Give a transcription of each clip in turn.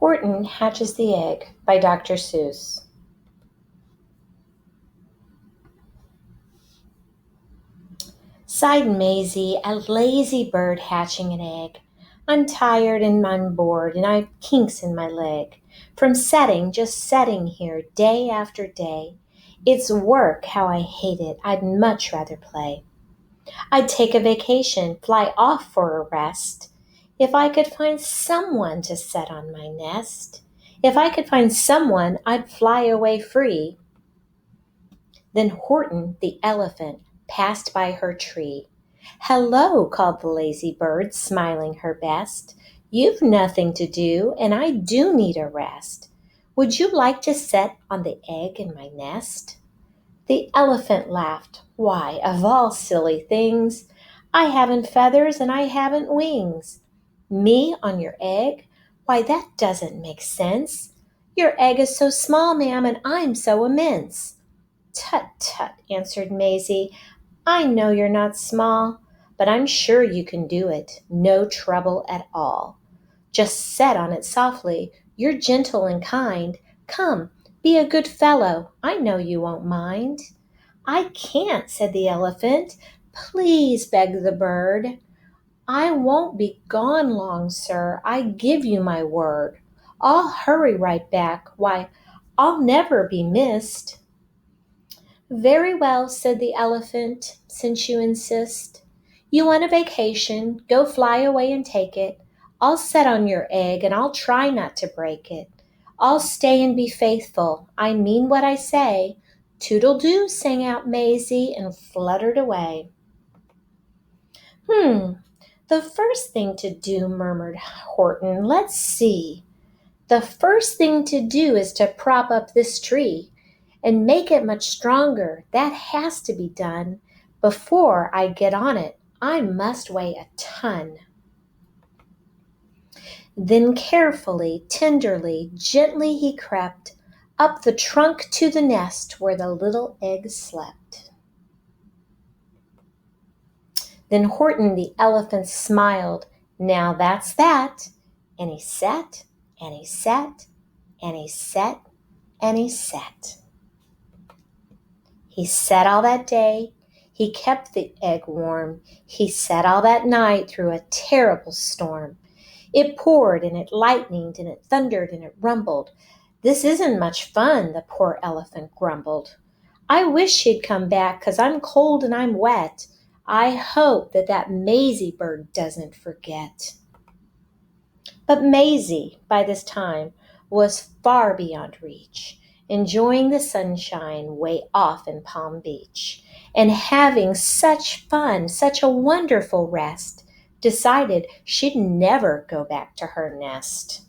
Horton Hatches the Egg by Dr. Seuss. Sighed Maisie, a lazy bird hatching an egg. I'm tired and I'm bored and I've kinks in my leg. From setting, just setting here day after day. It's work, how I hate it, I'd much rather play. I'd take a vacation, fly off for a rest. If I could find someone to set on my nest. If I could find someone, I'd fly away free. Then Horton, the elephant, passed by her tree. "Hello," called the lazy bird, smiling her best. "You've nothing to do, and I do need a rest. Would you like to set on the egg in my nest?" The elephant laughed. "Why, of all silly things, I haven't feathers and I haven't wings. Me on your egg? Why, that doesn't make sense. Your egg is so small, ma'am, and I'm so immense." "Tut, tut," answered Maisie. "I know you're not small, but I'm sure you can do it, no trouble at all. Just set on it softly, you're gentle and kind. Come, be a good fellow, I know you won't mind." "I can't," said the elephant. "Please," begged the bird. "I won't be gone long, sir, I give you my word. I'll hurry right back, why, I'll never be missed." "Very well," said the elephant, "since you insist. You want a vacation, go fly away and take it. I'll set on your egg and I'll try not to break it. I'll stay and be faithful, I mean what I say." "Toodle-doo," sang out Maisie and fluttered away. The first thing to do," murmured Horton. "Let's see. The first thing to do is to prop up this tree and make it much stronger. That has to be done. Before I get on it, I must weigh a ton." Then carefully, tenderly, gently he crept up the trunk to the nest where the little egg slept. Then Horton the elephant smiled. "Now that's that." And he set, and he set, and he set, and he set. He set all that day, he kept the egg warm, he set all that night through a terrible storm. It poured and it lightened and it thundered and it rumbled. "This isn't much fun," the poor elephant grumbled. "I wish he'd come back, 'cause I'm cold and I'm wet. I hope that Maisie bird doesn't forget." But Maisie, by this time, was far beyond reach, enjoying the sunshine way off in Palm Beach, and having such fun, such a wonderful rest, decided she'd never go back to her nest.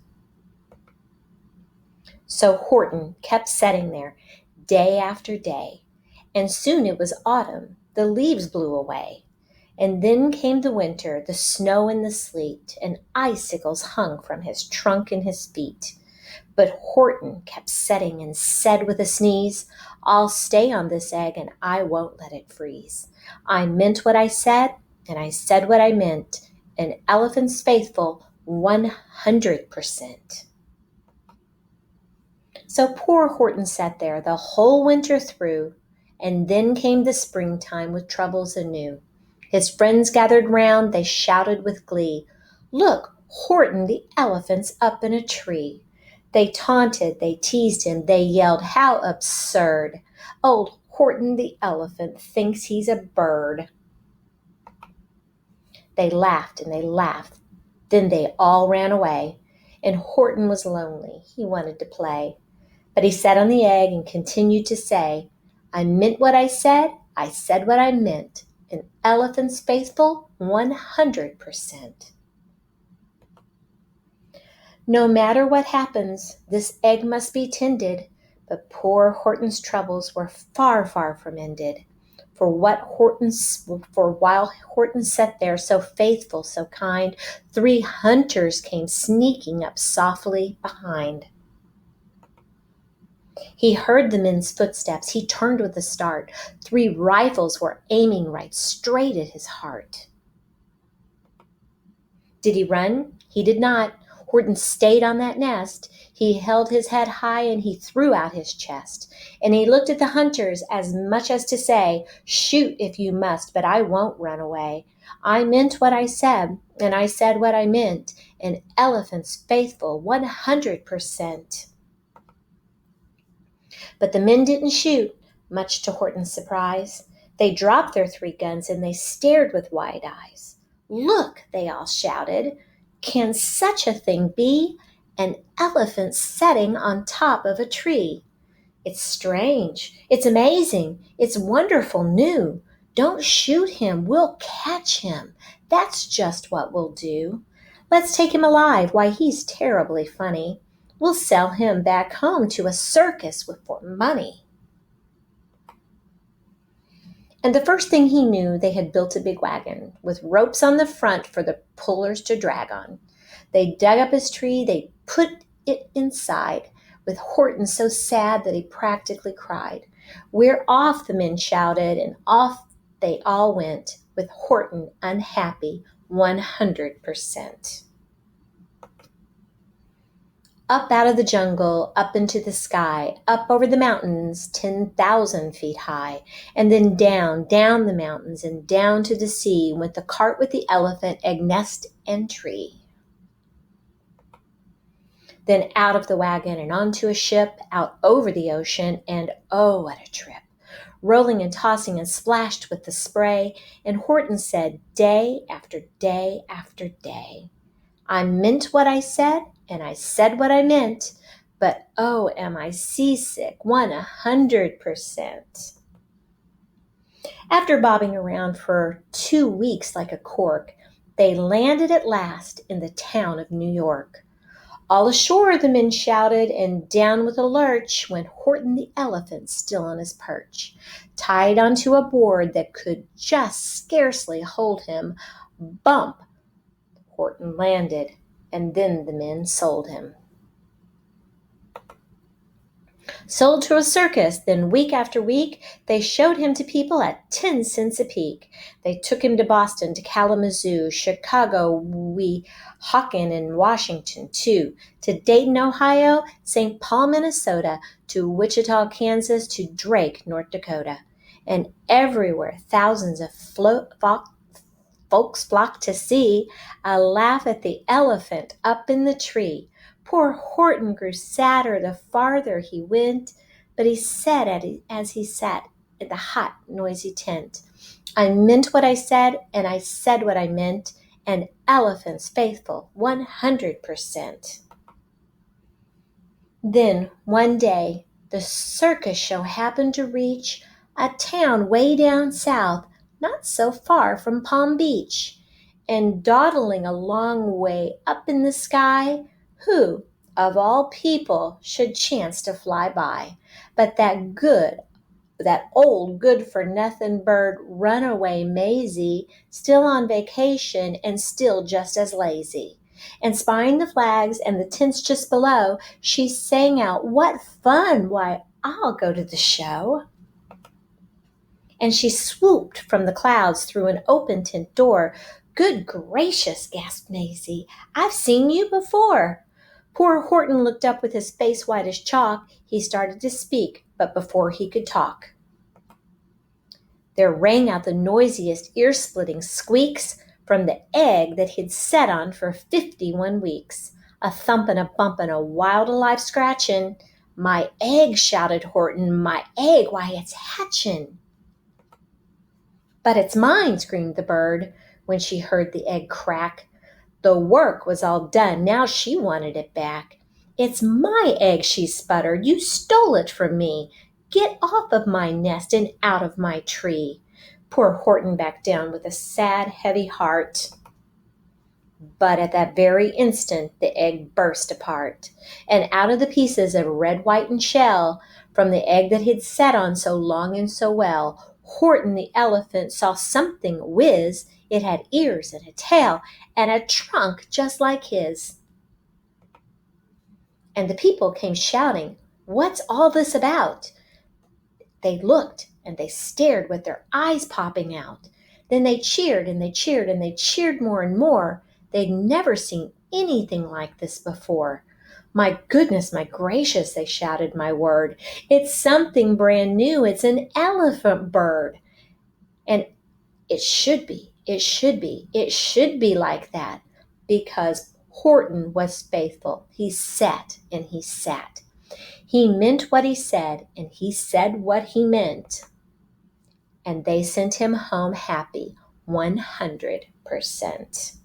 So Horton kept setting there day after day, and soon it was autumn. The leaves blew away. And then came the winter, the snow and the sleet, and icicles hung from his trunk and his feet. But Horton kept setting and said with a sneeze, "I'll stay on this egg and I won't let it freeze. I meant what I said, and I said what I meant. An elephant's faithful 100%. So poor Horton sat there the whole winter through, and then came the springtime with troubles anew. His friends gathered round, they shouted with glee, "Look, Horton the elephant's up in a tree." They taunted, they teased him, they yelled, "How absurd! Old Horton the elephant thinks he's a bird." They laughed and they laughed, then they all ran away, and Horton was lonely, he wanted to play. But he sat on the egg and continued to say, "I meant what I said what I meant. An elephant's faithful 100%. No matter what happens, this egg must be tended." But poor Horton's troubles were far, far from ended. For while Horton sat there so faithful, so kind, 3 hunters came sneaking up softly behind. He heard the men's footsteps. He turned with a start. 3 rifles were aiming right straight at his heart. Did he run? He did not. Horton stayed on that nest. He held his head high and he threw out his chest. And he looked at the hunters as much as to say, "Shoot if you must, but I won't run away. I meant what I said, and I said what I meant. An elephant's faithful 100%. But the men didn't shoot, much to Horton's surprise. They dropped their 3 guns and they stared with wide eyes. "Look," they all shouted. "Can such a thing be? An elephant sitting on top of a tree. It's strange. It's amazing. It's wonderful new. Don't shoot him. We'll catch him. That's just what we'll do. Let's take him alive. Why, he's terribly funny. We'll sell him back home to a circus for money." And the first thing he knew, they had built a big wagon with ropes on the front for the pullers to drag on. They dug up his tree, they put it inside, with Horton so sad that he practically cried. "We're off," the men shouted, and off they all went, with Horton unhappy 100%. Up out of the jungle, up into the sky, up over the mountains 10,000 feet high, and then down, down the mountains, and down to the sea went the cart with the elephant, egg nest, and tree. Then out of the wagon and onto a ship, out over the ocean, and oh, what a trip! Rolling and tossing and splashed with the spray, and Horton said day after day after day, "I meant what I said, and I said what I meant, but oh, am I seasick 100%. After bobbing around for 2 weeks like a cork, they landed at last in the town of New York. "All ashore," the men shouted, and down with a lurch went Horton the elephant, still on his perch, tied onto a board that could just scarcely hold him. Bump! Horton landed, and then the men sold him. Sold to a circus, then week after week, they showed him to people at 10 cents a peek. They took him to Boston, to Kalamazoo, Chicago, Weehawken, and Washington, too, to Dayton, Ohio, St. Paul, Minnesota, to Wichita, Kansas, to Drake, North Dakota. And everywhere, thousands of folks flocked to see a laugh at the elephant up in the tree. Poor Horton grew sadder the farther he went, but he said as he sat in the hot, noisy tent, "I meant what I said, and I said what I meant, and elephants faithful 100%. Then, one day, the circus show happened to reach a town way down south, not so far from Palm Beach, and dawdling a long way up in the sky, who, of all people, should chance to fly by, but that old good-for-nothing bird, Runaway Maisie, still on vacation and still just as lazy. And spying the flags and the tents just below, she sang out, 'What fun! Why, I'll go to the show.' And she swooped from the clouds through an open tent door. 'Good gracious,' gasped Maisie, 'I've seen you before.' Poor Horton looked up with his face white as chalk. He started to speak, but before he could talk, there rang out the noisiest, ear-splitting squeaks from the egg that he'd sat on for 51 weeks. A thump and a bump and a wild alive scratching. 'My egg!' shouted Horton. 'My egg! Why, it's hatching!' 'But it's mine!' screamed the bird when she heard the egg crack. The work was all done. Now she wanted it back. 'It's my egg!' she sputtered. 'You stole it from me. Get off of my nest and out of my tree.' Poor Horton backed down with a sad, heavy heart. But at that very instant the egg burst apart, and out of the pieces of red, white, and shell, from the egg that he'd sat on so long and so well, Horton the elephant saw something whiz. It had ears and a tail and a trunk just like his. And the people came shouting, 'What's all this about?' They looked and they stared with their eyes popping out. Then they cheered and they cheered and they cheered more and more. They'd never seen anything like this before. My goodness, my gracious, they shouted my word. It's something brand new. It's an elephant bird. And it should be, it should be like that because Horton was faithful. He sat and he sat. He meant what he said and he said what he meant. And they sent him home happy 100%.